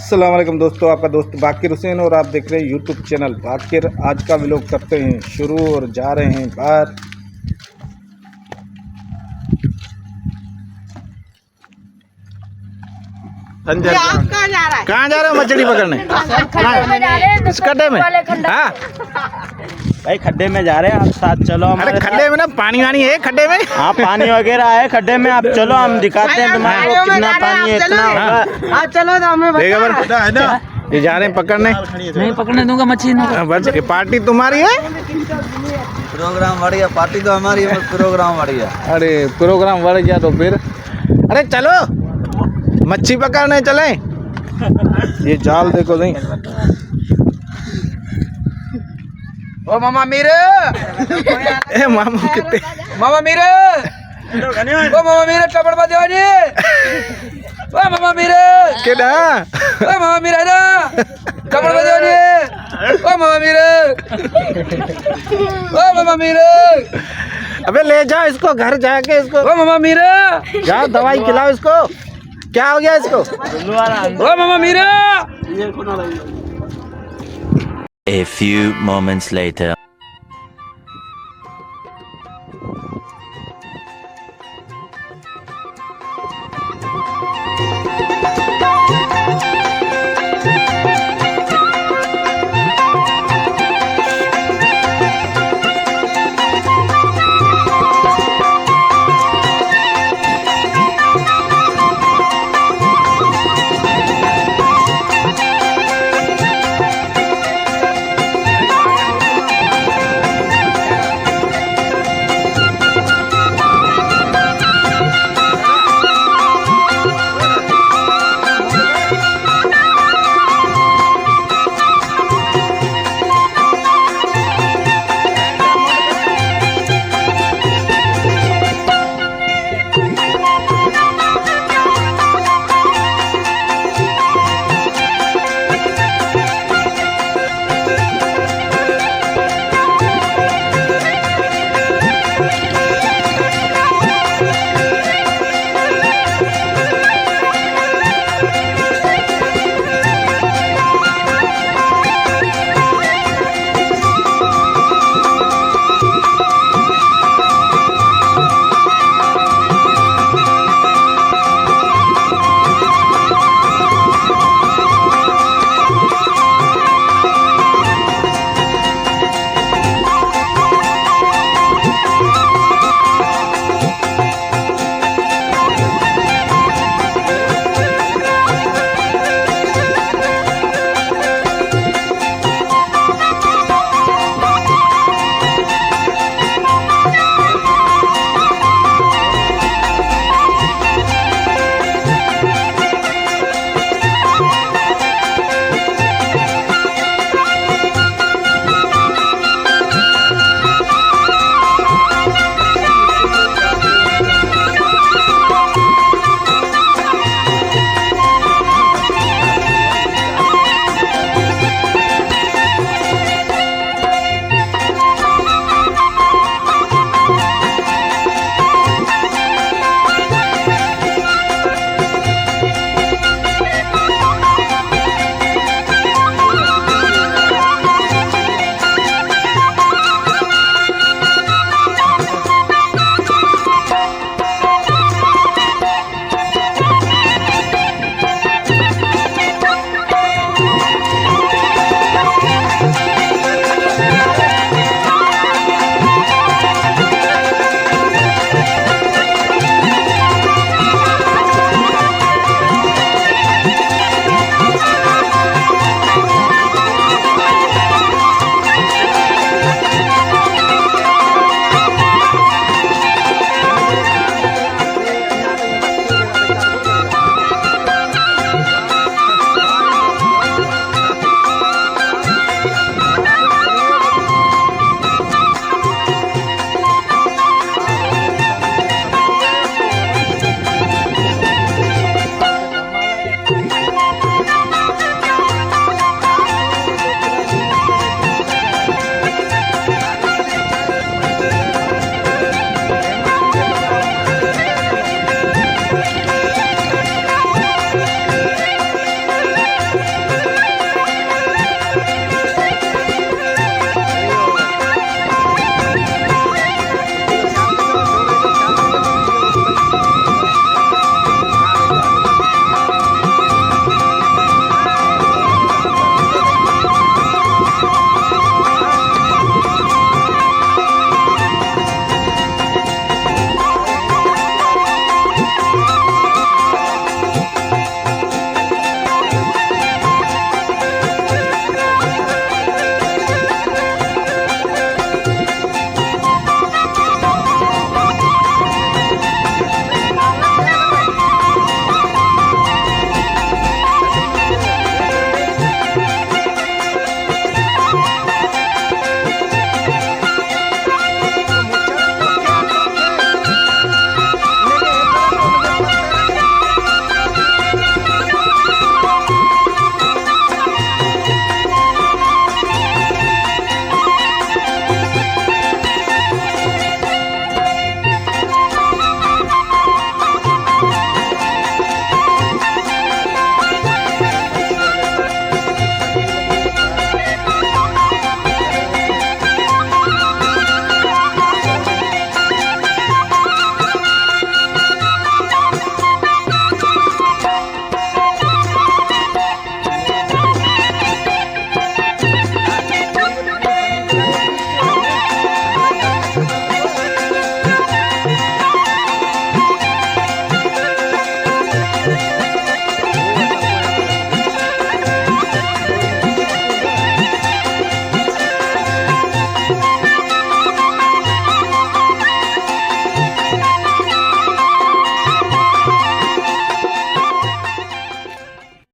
अस्सलाम वालेकुम दोस्तों, आपका दोस्त बाकिर हुसैन और आप देख रहे हैं यूट्यूब चैनल बाकिर। आज का व्लॉग करते हैं शुरू और जा रहे हैं बाहर। कहाँ जा रहे हो मछली पकड़ने? इस खड्डे में? हाँ भाई खड्डे में जा रहे हैं, आप साथ चलो। अरे खड्डे में ना पानी वानी है खड्डे में? हाँ पानी वगैरह है खड्डे में, आप चलो हम दिखाते हैं तुम्हारे को कितना पानी है। इतना होगा चलो तो हमें ये जा रहे हैं पकड़ने। नहीं पकड़ने दूंगा मछली। बस ये पार्टी तुम्हारी है? प्रोग्राम बढ़ गया, पार्टी तो हमारी है, प्रोग्राम बढ़ गया। अरे प्रोग्राम बढ़ गया तो फिर अरे चलो मच्छी पकड़ने चले। ये जाल देखो नहीं। ओ मामा मेरे ए मामा कितने मामा मेरे ओ मामा मेरे टपड़ बजाओ जी। ओ मामा मेरे केडा ओ मामा मेरे ना टपड़ बजाओ जी। ओ मामा मेरे ओ मामा मेरे अबे ले जाओ इसको घर जाके इसको। ओ मामा मेरे जाओ दवाई खिलाओ इसको। क्या हो गया इसको? ओ मामा मेरे। A few moments later.